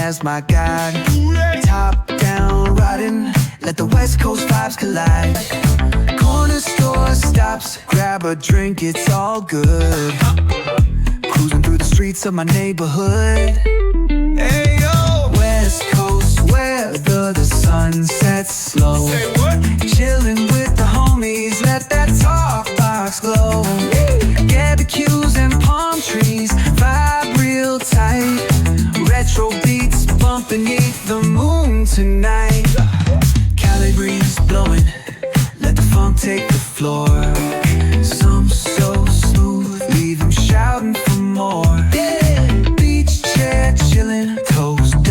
as my guide. Top down riding, let the West Coast vibes collide. Corner store stops, grab a drink, it's all good. Cruising through the streets of my neighborhood. Hey yo! West Coast weather, the sun sets slow. Say what? Chilling with the homies, let that talk box glow. Barbecues and palm trees, vibe real tight. Retro beats bumping beneath the moon tonight. Cali breeze blowing, let the funk take the floor.